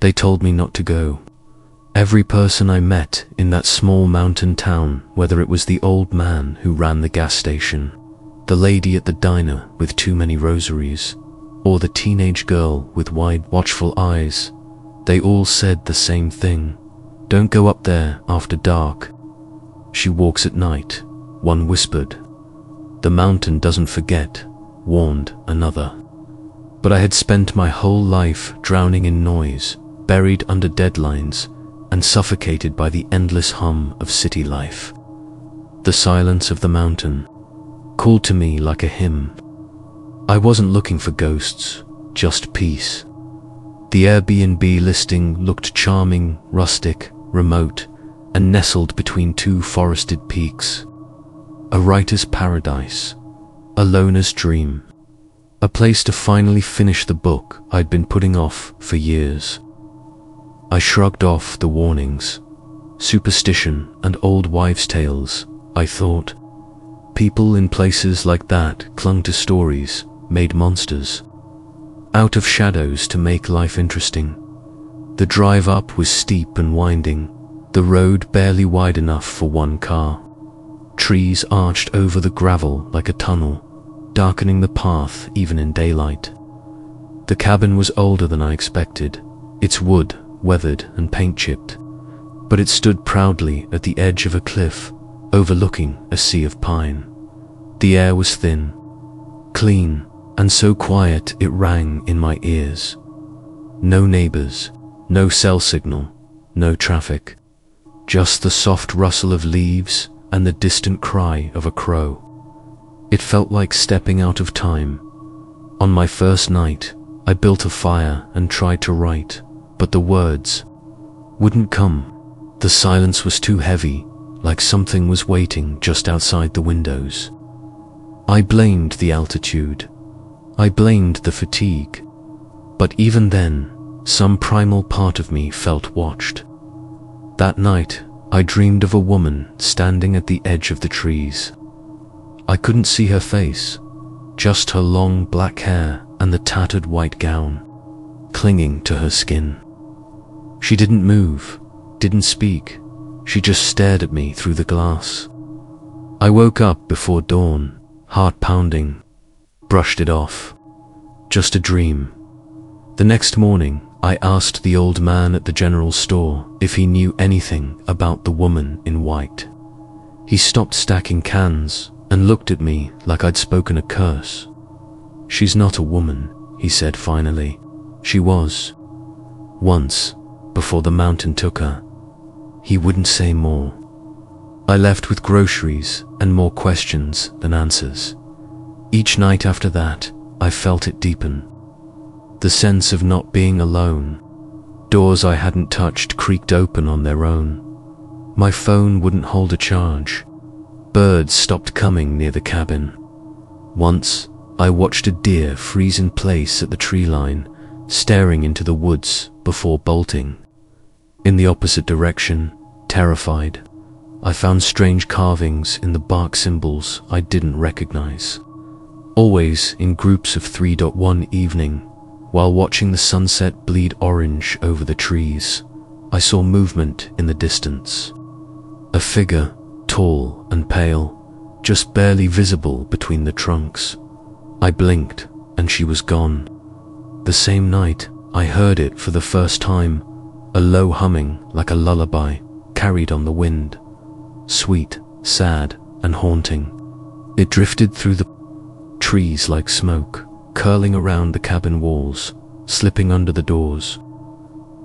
They told me not to go. Every person I met in that small mountain town, whether it was the old man who ran the gas station, the lady at the diner with too many rosaries, or the teenage girl with wide, watchful eyes, they all said the same thing. Don't go up there after dark. She walks at night, one whispered. The mountain doesn't forget, warned another. But I had spent my whole life drowning in noise, buried under deadlines, and suffocated by the endless hum of city life. The silence of the mountain called to me like a hymn. I wasn't looking for ghosts, just peace. The Airbnb listing looked charming, rustic, remote, and nestled between two forested peaks. A writer's paradise, a loner's dream, a place to finally finish the book I'd been putting off for years. I shrugged off the warnings. Superstition and old wives' tales, I thought. People in places like that clung to stories, made monsters, out of shadows to make life interesting. The drive up was steep and winding, the road barely wide enough for one car. Trees arched over the gravel like a tunnel, darkening the path even in daylight. The cabin was older than I expected, its wood weathered and paint-chipped, but it stood proudly at the edge of a cliff, overlooking a sea of pine. The air was thin, clean, and so quiet it rang in my ears. No neighbors, no cell signal, no traffic, just the soft rustle of leaves and the distant cry of a crow. It felt like stepping out of time. On my first night, I built a fire and tried to write, but the words wouldn't come. The silence was too heavy, like something was waiting just outside the windows. I blamed the altitude. I blamed the fatigue. But even then, some primal part of me felt watched. That night, I dreamed of a woman standing at the edge of the trees. I couldn't see her face, just her long black hair and the tattered white gown, clinging to her skin. She didn't move, didn't speak, she just stared at me through the glass. I woke up before dawn, heart pounding, brushed it off. Just a dream. The next morning, I asked the old man at the general store if he knew anything about the woman in white. He stopped stacking cans and looked at me like I'd spoken a curse. She's not a woman, he said finally. She was. Once, before the mountain took her. He wouldn't say more. I left with groceries and more questions than answers. Each night after that, I felt it deepen. The sense of not being alone. Doors I hadn't touched creaked open on their own. My phone wouldn't hold a charge. Birds stopped coming near the cabin. Once, I watched a deer freeze in place at the tree line, staring into the woods before bolting. In the opposite direction, terrified, I found strange carvings in the bark symbols I didn't recognize. Always in groups of 3. One evening, while watching the sunset bleed orange over the trees, I saw movement in the distance. A figure, tall and pale, just barely visible between the trunks. I blinked, and she was gone. The same night, I heard it for the first time, a low humming like a lullaby, carried on the wind. Sweet, sad, and haunting. It drifted through the trees like smoke, curling around the cabin walls, slipping under the doors.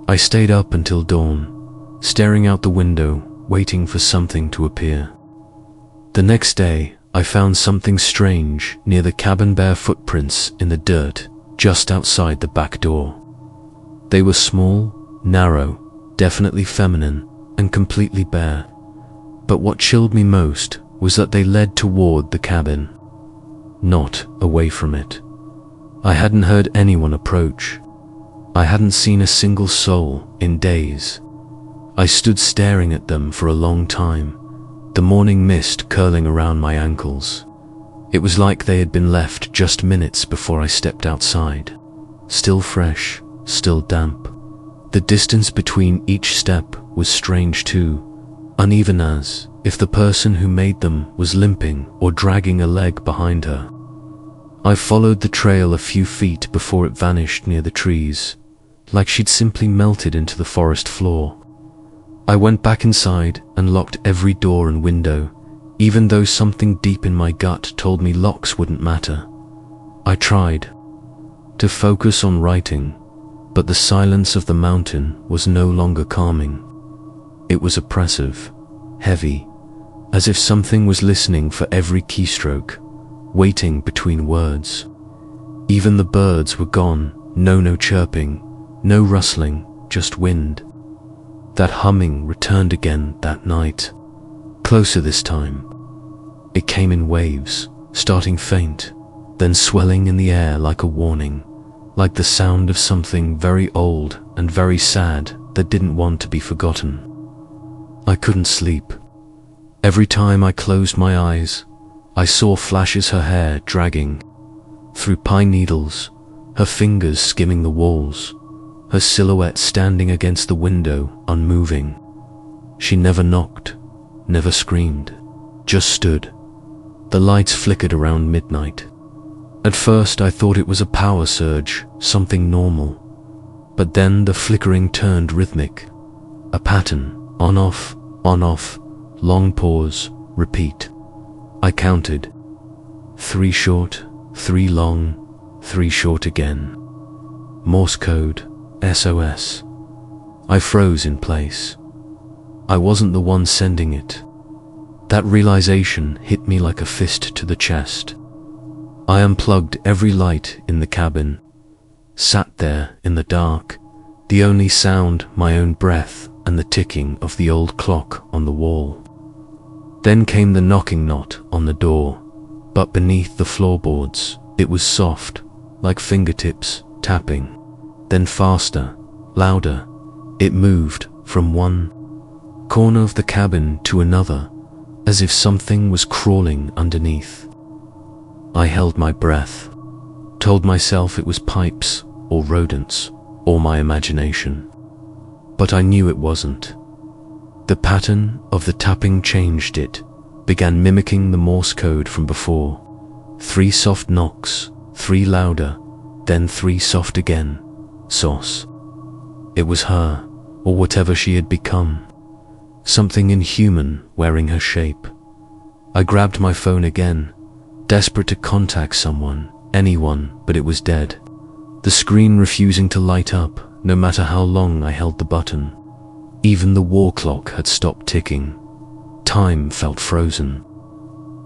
I stayed up until dawn, staring out the window, waiting for something to appear. The next day, I found something strange near the cabin, bare footprints in the dirt, just outside the back door. They were small, narrow, definitely feminine, and completely bare. But what chilled me most was that they led toward the cabin, not away from it. I hadn't heard anyone approach. I hadn't seen a single soul in days. I stood staring at them for a long time, the morning mist curling around my ankles. It was like they had been left just minutes before I stepped outside. Still fresh, still damp. The The distance between each step was strange too, uneven as if the person who made them was limping or dragging a leg behind her. I followed the trail a few feet before it vanished near the trees, like she'd simply melted into the forest floor. I went back inside and locked every door and window, even though something deep in my gut told me locks wouldn't matter. I tried to focus on writing, but the silence of the mountain was no longer calming. It was oppressive, heavy, as if something was listening for every keystroke, waiting between words. Even the birds were gone, no chirping, no rustling, just wind. That humming returned again that night, closer this time. It came in waves, starting faint, then swelling in the air like a warning, like the sound of something very old and very sad that didn't want to be forgotten. I couldn't sleep. Every time I closed my eyes, I saw flashes her hair dragging through pine needles, her fingers skimming the walls, her silhouette standing against the window, unmoving. She never knocked, never screamed, just stood. The lights flickered around midnight. At first I thought it was a power surge, something normal. But then the flickering turned rhythmic. A pattern, on-off, long pause, repeat. I counted. 3 short, 3 long, 3 short again. Morse code, SOS. I froze in place. I wasn't the one sending it. That realization hit me like a fist to the chest. I unplugged every light in the cabin, sat there in the dark, the only sound my own breath and the ticking of the old clock on the wall. Then came the knocking not on the door, but beneath the floorboards it was soft, like fingertips tapping. Then faster, louder, it moved from one corner of the cabin to another, as if something was crawling underneath. I held my breath, told myself it was pipes or rodents or my imagination. But I knew it wasn't. The pattern of the tapping changed. It began mimicking the Morse code from before. 3 soft knocks, 3 louder, then 3 soft again. Sauce. It was her, or whatever she had become. Something inhuman wearing her shape. I grabbed my phone again, desperate to contact someone, anyone, but it was dead. The screen refusing to light up, no matter how long I held the button. Even the war clock had stopped ticking. Time felt frozen.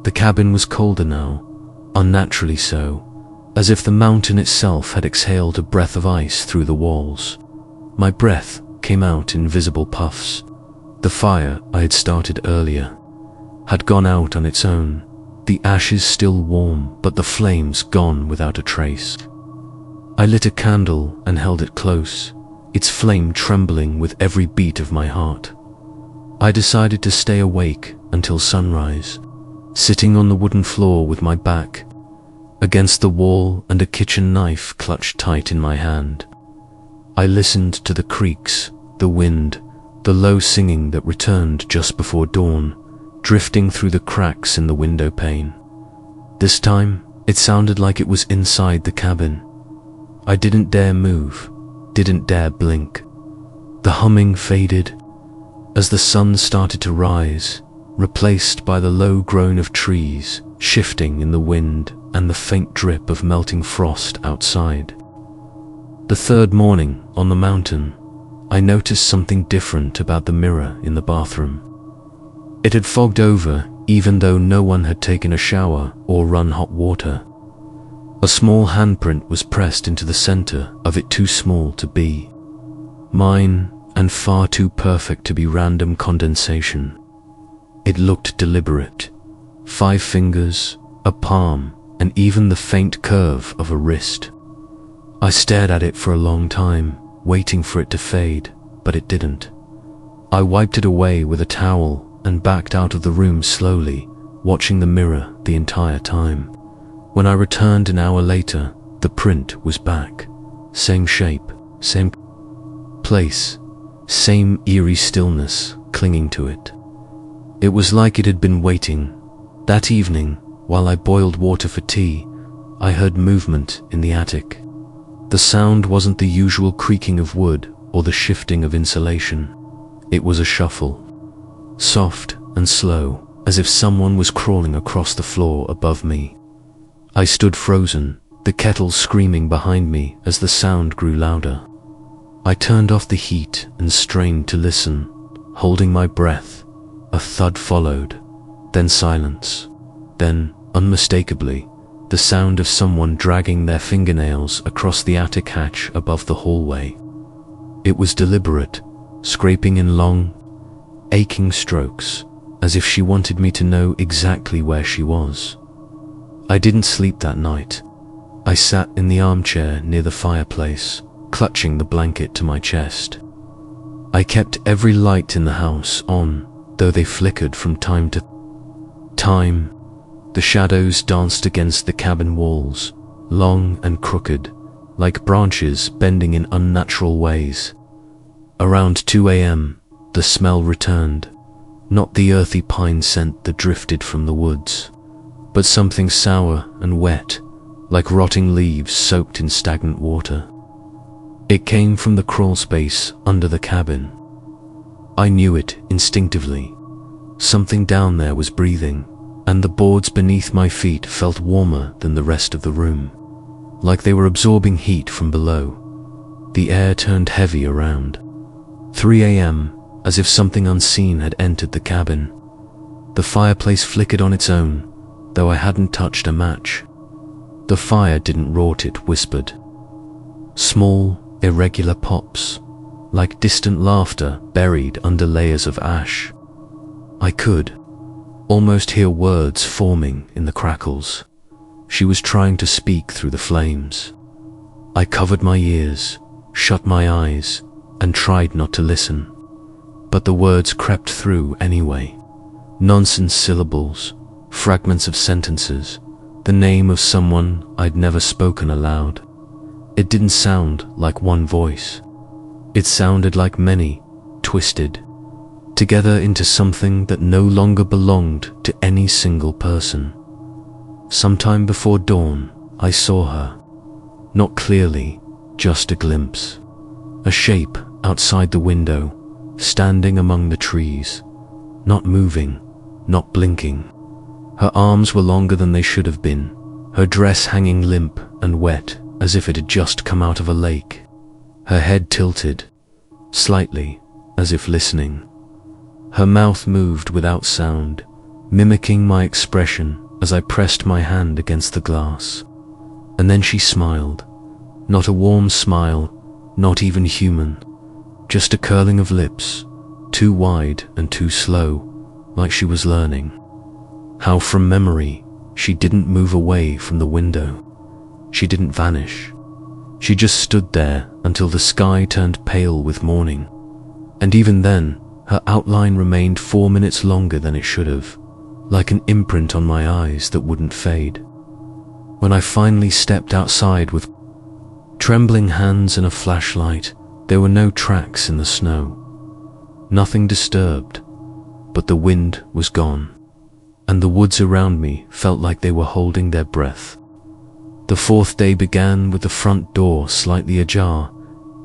The cabin was colder now, unnaturally so, as if the mountain itself had exhaled a breath of ice through the walls. My breath came out in visible puffs. The fire I had started earlier had gone out on its own, the ashes still warm, but the flames gone without a trace. I lit a candle and held it close, its flame trembling with every beat of my heart. I decided to stay awake until sunrise, sitting on the wooden floor with my back against the wall and a kitchen knife clutched tight in my hand. I listened to the creaks, the wind, the low singing that returned just before dawn, drifting through the cracks in the window pane. This time, it sounded like it was inside the cabin. I didn't dare move, didn't dare blink. The humming faded as the sun started to rise, replaced by the low groan of trees shifting in the wind and the faint drip of melting frost outside. The third morning on the mountain, I noticed something different about the mirror in the bathroom. It had fogged over even though no one had taken a shower or run hot water. A small handprint was pressed into the center of it, too small to be mine and far too perfect to be random condensation. It looked deliberate. 5 fingers, a palm, and even the faint curve of a wrist. I stared at it for a long time, waiting for it to fade, but it didn't. I wiped it away with a towel and backed out of the room slowly, watching the mirror the entire time. When I returned an hour later, the print was back. Same shape, same place, same eerie stillness clinging to it. It was like it had been waiting. That evening, while I boiled water for tea, I heard movement in the attic. The sound wasn't the usual creaking of wood or the shifting of insulation. It was a shuffle, soft and slow, as if someone was crawling across the floor above me. I stood frozen, the kettle screaming behind me as the sound grew louder. I turned off the heat and strained to listen, holding my breath. A thud followed, then silence, then, unmistakably, the sound of someone dragging their fingernails across the attic hatch above the hallway. It was deliberate, scraping in long, aching strokes, as if she wanted me to know exactly where she was. I didn't sleep that night. I sat in the armchair near the fireplace, clutching the blanket to my chest. I kept every light in the house on, though they flickered from time to time. The shadows danced against the cabin walls, long and crooked, like branches bending in unnatural ways. Around 2 a.m., the smell returned, not the earthy pine scent that drifted from the woods, but something sour and wet, like rotting leaves soaked in stagnant water. It came from the crawl space under the cabin. I knew it instinctively. Something down there was breathing, and the boards beneath my feet felt warmer than the rest of the room, like they were absorbing heat from below. The air turned heavy around 3 a.m., as if something unseen had entered the cabin. The fireplace flickered on its own, though I hadn't touched a match. The fire didn't rot, it whispered. Small, irregular pops, like distant laughter buried under layers of ash. I could almost hear words forming in the crackles. She was trying to speak through the flames. I covered my ears, shut my eyes, and tried not to listen. But the words crept through anyway. Nonsense syllables, fragments of sentences, the name of someone I'd never spoken aloud. It didn't sound like one voice. It sounded like many, twisted together into something that no longer belonged to any single person. Sometime before dawn, I saw her. Not clearly, just a glimpse. A shape outside the window, standing among the trees, not moving, not blinking. Her arms were longer than they should have been, her dress hanging limp and wet as if it had just come out of a lake. Her head tilted, slightly, as if listening. Her mouth moved without sound, mimicking my expression as I pressed my hand against the glass. And then she smiled. Not a warm smile, not even human, just a curling of lips, too wide and too slow, like she was learning. How from memory, she didn't move away from the window. She didn't vanish. She just stood there until the sky turned pale with morning. And even then, her outline remained 4 minutes longer than it should have, like an imprint on my eyes that wouldn't fade. When I finally stepped outside with trembling hands and a flashlight, there were no tracks in the snow. Nothing disturbed, but the wind was gone, and the woods around me felt like they were holding their breath. The fourth day began with the front door slightly ajar,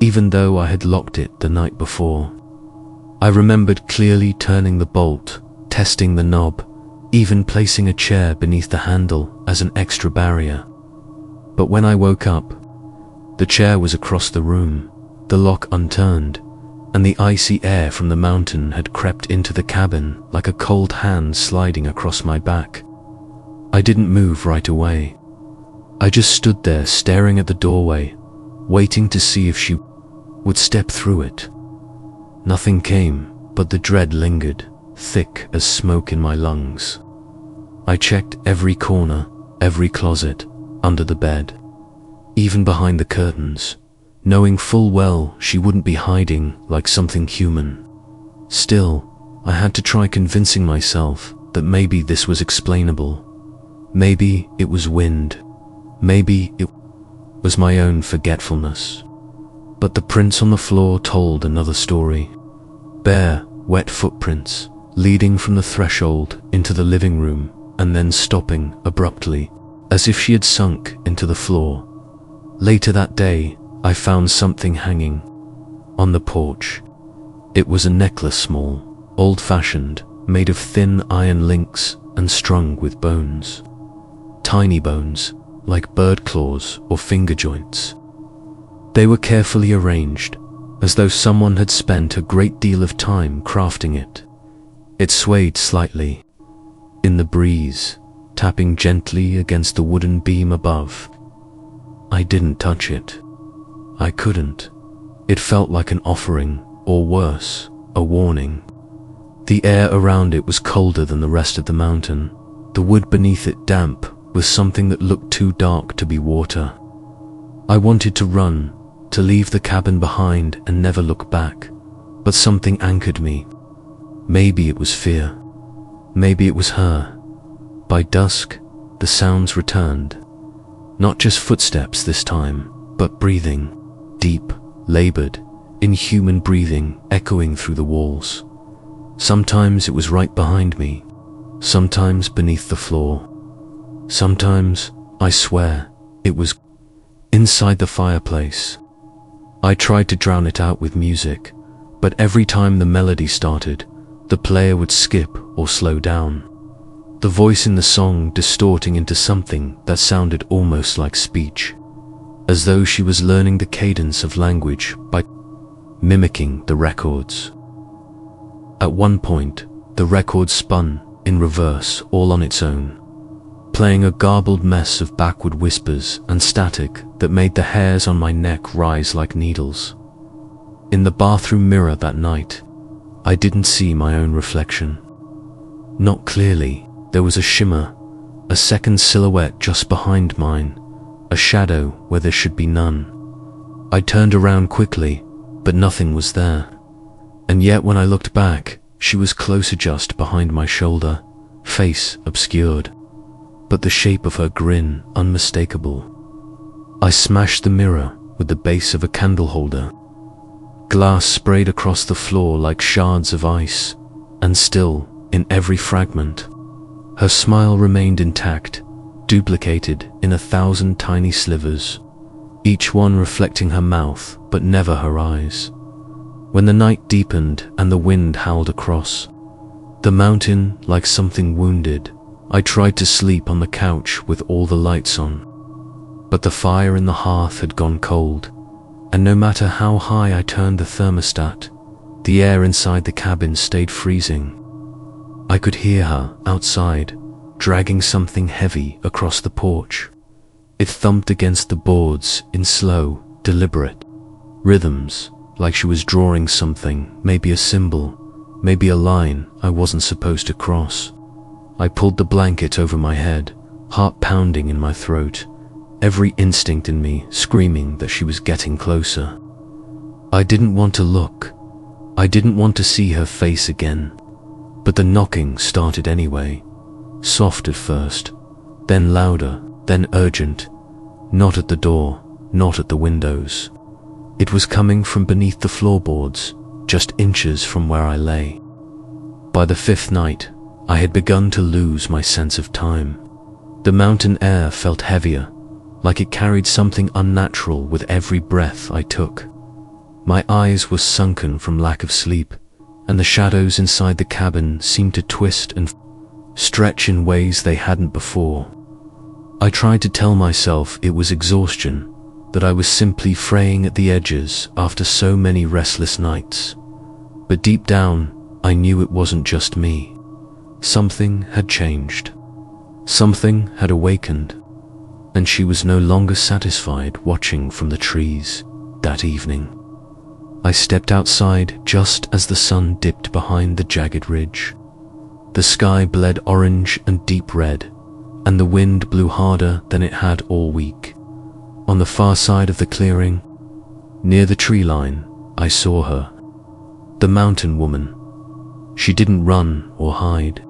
even though I had locked it the night before. I remembered clearly turning the bolt, testing the knob, even placing a chair beneath the handle as an extra barrier. But when I woke up, the chair was across the room, the lock unturned, and the icy air from the mountain had crept into the cabin like a cold hand sliding across my back. I didn't move right away. I just stood there staring at the doorway, waiting to see if she would step through it. Nothing came, but the dread lingered, thick as smoke in my lungs. I checked every corner, every closet, under the bed, even behind the curtains, knowing full well she wouldn't be hiding like something human. Still, I had to try convincing myself that maybe this was explainable. Maybe it was wind. Maybe it was my own forgetfulness. But the prints on the floor told another story. Bare, wet footprints, leading from the threshold into the living room and then stopping abruptly, as if she had sunk into the floor. Later that day, I found something hanging on the porch. It was a necklace, small, old-fashioned, made of thin iron links and strung with bones. Tiny bones, like bird claws or finger joints. They were carefully arranged, as though someone had spent a great deal of time crafting it. It swayed slightly in the breeze, tapping gently against the wooden beam above. I didn't touch it. I couldn't. It felt like an offering, or worse, a warning. The air around it was colder than the rest of the mountain. The wood beneath it damp, with something that looked too dark to be water. I wanted to run, to leave the cabin behind and never look back, but something anchored me. Maybe it was fear. Maybe it was her. By dusk, the sounds returned. Not just footsteps this time, but breathing. Deep, labored, inhuman breathing echoing through the walls. Sometimes it was right behind me, sometimes beneath the floor. Sometimes, I swear, it was inside the fireplace. I tried to drown it out with music, but every time the melody started, the player would skip or slow down. The voice in the song distorting into something that sounded almost like speech, as though she was learning the cadence of language by mimicking the records. At one point, the record spun in reverse all on its own, playing a garbled mess of backward whispers and static that made the hairs on my neck rise like needles. In the bathroom mirror that night, I didn't see my own reflection. Not clearly. There was a shimmer, a second silhouette just behind mine, a shadow where there should be none. I turned around quickly, but nothing was there. And yet when I looked back, she was closer, just behind my shoulder, face obscured, but the shape of her grin unmistakable. I smashed the mirror with the base of a candle holder. Glass sprayed across the floor like shards of ice, and still, in every fragment, her smile remained intact, duplicated in 1,000 tiny slivers, each one reflecting her mouth but never her eyes. When the night deepened and the wind howled across the mountain like something wounded, I tried to sleep on the couch with all the lights on. But the fire in the hearth had gone cold, and no matter how high I turned the thermostat, the air inside the cabin stayed freezing. I could hear her outside, dragging something heavy across the porch. It thumped against the boards in slow, deliberate rhythms, like she was drawing something, maybe a symbol, maybe a line I wasn't supposed to cross. I pulled the blanket over my head, heart pounding in my throat, every instinct in me screaming that she was getting closer. I didn't want to look. I didn't want to see her face again. But the knocking started anyway, soft at first, then louder, then urgent. Not at the door, not at the windows. It was coming from beneath the floorboards, just inches from where I lay. By the 5th night, I had begun to lose my sense of time. The mountain air felt heavier, like it carried something unnatural with every breath I took. My eyes were sunken from lack of sleep, and the shadows inside the cabin seemed to twist and stretch in ways they hadn't before. I tried to tell myself it was exhaustion, that I was simply fraying at the edges after so many restless nights. But deep down, I knew it wasn't just me. Something had changed. Something had awakened, and she was no longer satisfied watching from the trees that evening. I stepped outside just as the sun dipped behind the jagged ridge. The sky bled orange and deep red, and the wind blew harder than it had all week. On the far side of the clearing, near the tree line, I saw her. The mountain woman. She didn't run or hide.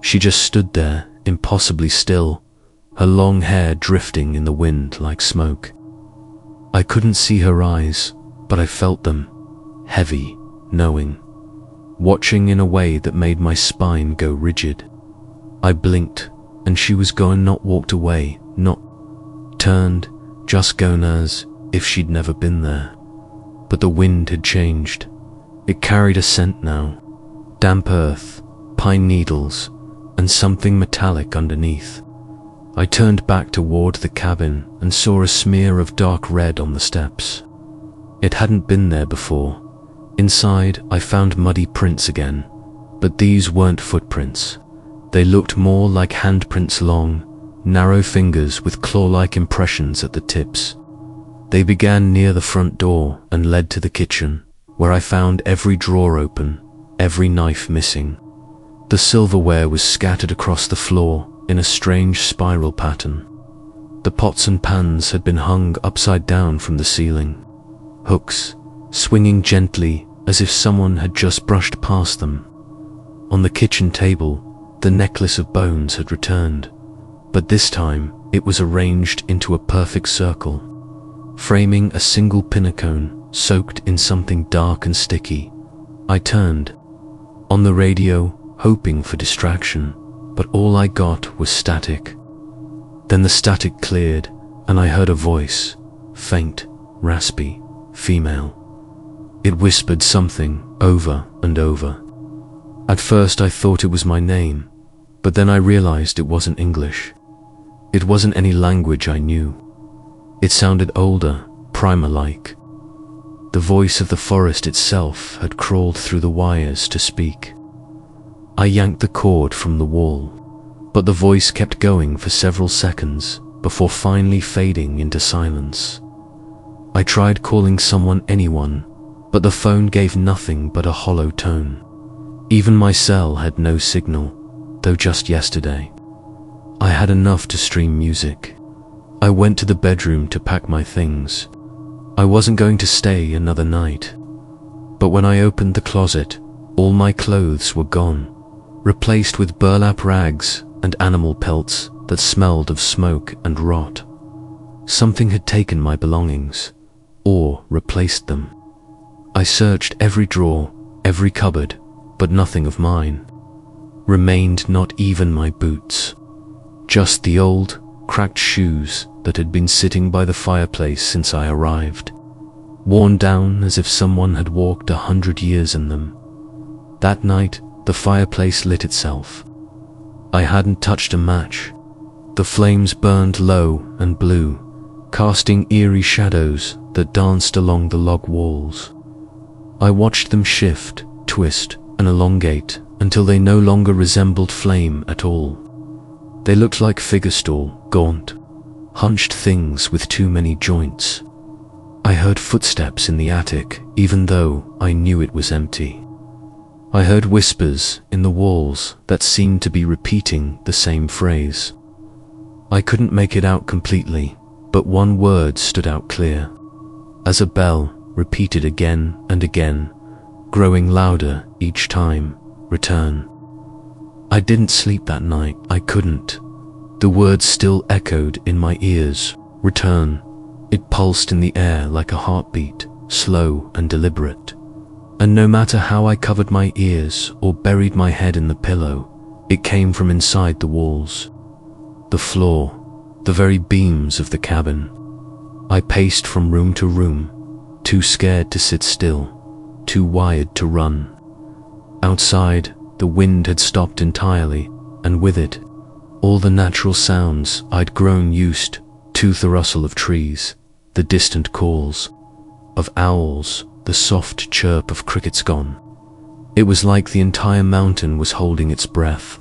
She just stood there, impossibly still, her long hair drifting in the wind like smoke. I couldn't see her eyes, but I felt them, heavy, knowing, watching in a way that made my spine go rigid. I blinked, and she was gone, not walked away, not turned, just gone as if she'd never been there. But the wind had changed. It carried a scent now, damp earth, pine needles, and something metallic underneath. I turned back toward the cabin and saw a smear of dark red on the steps. It hadn't been there before. Inside, I found muddy prints again, but these weren't footprints. They looked more like handprints, long, narrow fingers with claw-like impressions at the tips. They began near the front door and led to the kitchen, where I found every drawer open, every knife missing. The silverware was scattered across the floor in a strange spiral pattern. The pots and pans had been hung upside down from the ceiling, hooks swinging gently as if someone had just brushed past them. On the kitchen table, the necklace of bones had returned, but this time it was arranged into a perfect circle, framing a single pinnacone soaked in something dark and sticky. I turned on the radio, hoping for distraction, but all I got was static. Then the static cleared, and I heard a voice, faint, raspy, female. It whispered something over and over. At first I thought it was my name, but then I realized it wasn't English. It wasn't any language I knew. It sounded older, primer-like. The voice of the forest itself had crawled through the wires to speak. I yanked the cord from the wall, but the voice kept going for several seconds before finally fading into silence. I tried calling someone, anyone, but the phone gave nothing but a hollow tone. Even my cell had no signal, though just yesterday I had enough to stream music. I went to the bedroom to pack my things. I wasn't going to stay another night. But when I opened the closet, all my clothes were gone, replaced with burlap rags and animal pelts that smelled of smoke and rot. Something had taken my belongings, or replaced them. I searched every drawer, every cupboard, but nothing of mine remained, not even my boots. Just the old, cracked shoes that had been sitting by the fireplace since I arrived, worn down as if someone had walked 100 years in them. That night, the fireplace lit itself. I hadn't touched a match. The flames burned low and blue, casting eerie shadows that danced along the log walls. I watched them shift, twist, and elongate until they no longer resembled flame at all. They looked like figure-stall, gaunt, hunched things with too many joints. I heard footsteps in the attic, even though I knew it was empty. I heard whispers in the walls that seemed to be repeating the same phrase. I couldn't make it out completely, but one word stood out clear, as a bell repeated again and again, growing louder each time, return. I didn't sleep that night, I couldn't. The words still echoed in my ears, return. It pulsed in the air like a heartbeat, slow and deliberate. And no matter how I covered my ears or buried my head in the pillow, it came from inside the walls, the floor, the very beams of the cabin. I paced from room to room, too scared to sit still, too wired to run. Outside, the wind had stopped entirely, and with it, all the natural sounds I'd grown used to, the rustle of trees, the distant calls of owls, the soft chirp of crickets gone. It was like the entire mountain was holding its breath,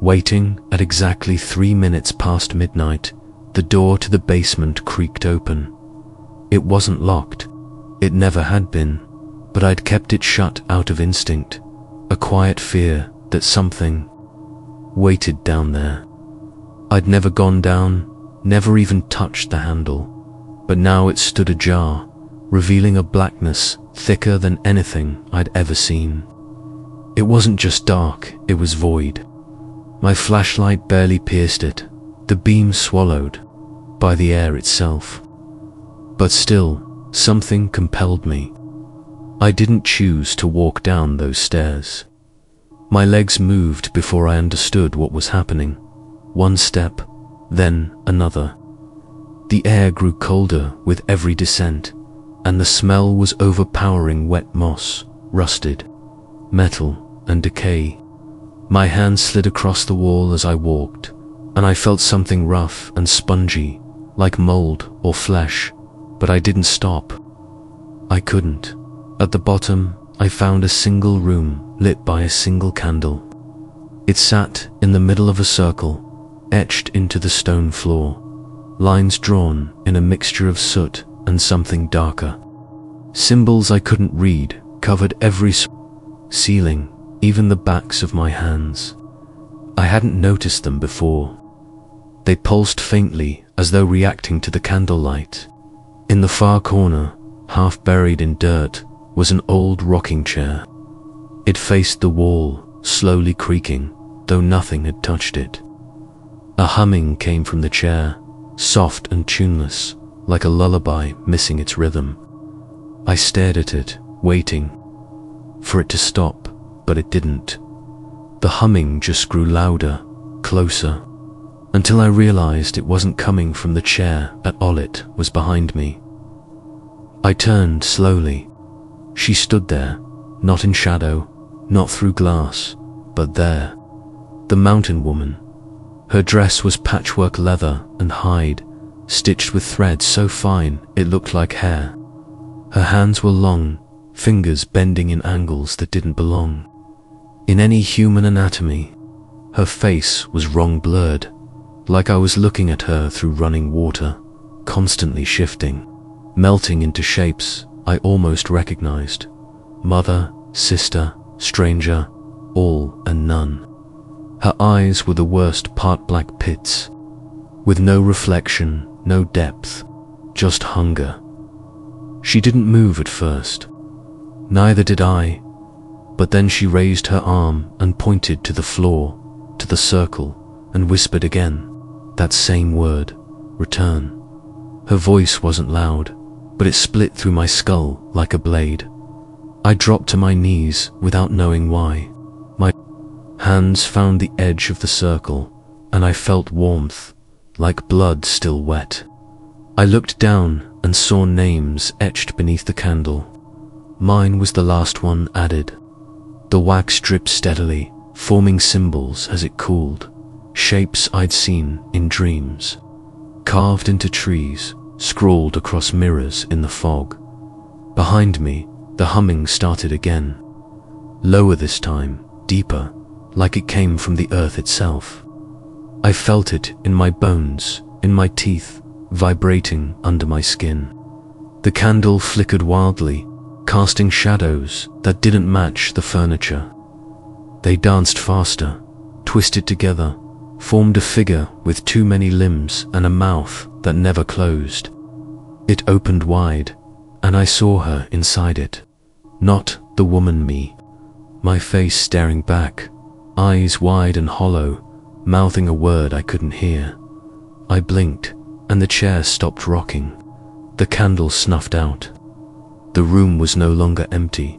waiting. At exactly 3 minutes past midnight, the door to the basement creaked open. It wasn't locked. It never had been, but I'd kept it shut out of instinct, a quiet fear that something waited down there. I'd never gone down, never even touched the handle, but now it stood ajar, revealing a blackness thicker than anything I'd ever seen. It wasn't just dark, it was void. My flashlight barely pierced it, the beam swallowed by the air itself. But still, Something compelled me. I didn't choose to walk down those stairs. My legs moved before I understood what was happening. One step, then another. The air grew colder with every descent, and the smell was overpowering: wet moss, rusted metal, and decay. My hand slid across the wall as I walked, and I felt something rough and spongy, like mold or flesh, but I didn't stop. I couldn't. At the bottom, I found a single room lit by a single candle. It sat in the middle of a circle, etched into the stone floor, lines drawn in a mixture of soot and something darker. Symbols I couldn't read covered every ceiling, even the backs of my hands. I hadn't noticed them before. They pulsed faintly as though reacting to the candlelight. In the far corner, half buried in dirt, was an old rocking chair. It faced the wall, slowly creaking, though nothing had touched it. A humming came from the chair, soft and tuneless, like a lullaby missing its rhythm. I stared at it, waiting for it to stop, but it didn't. The humming just grew louder, closer, until I realized it wasn't coming from the chair at all. It was behind me. I turned slowly. She stood there, not in shadow, not through glass, but there. The mountain woman. Her dress was patchwork leather and hide, stitched with threads so fine it looked like hair. Her hands were long, fingers bending in angles that didn't belong in any human anatomy. Her face was wrong, blurred, like I was looking at her through running water, constantly shifting, melting into shapes I almost recognized. Mother, sister, stranger, all and none. Her eyes were the worst part, black pits, with no reflection, no depth, just hunger. She didn't move at first. Neither did I, but then she raised her arm and pointed to the floor, to the circle, and whispered again, that same word, return. Her voice wasn't loud, but it split through my skull like a blade. I dropped to my knees without knowing why. My hands found the edge of the circle, and I felt warmth, like blood still wet. I looked down and saw names etched beneath the candle. Mine was the last one added. The wax dripped steadily, forming symbols as it cooled, shapes I'd seen in dreams, carved into trees, scrawled across mirrors in the fog. Behind me, the humming started again, lower this time, deeper, like it came from the earth itself. I felt it in my bones, in my teeth, vibrating under my skin. The candle flickered wildly, casting shadows that didn't match the furniture. They danced faster, twisted together, formed a figure with too many limbs and a mouth that never closed. It opened wide, and I saw her inside it. Not the woman me. My face staring back, eyes wide and hollow, mouthing a word I couldn't hear. I blinked, and the chair stopped rocking. The candle snuffed out. The room was no longer empty.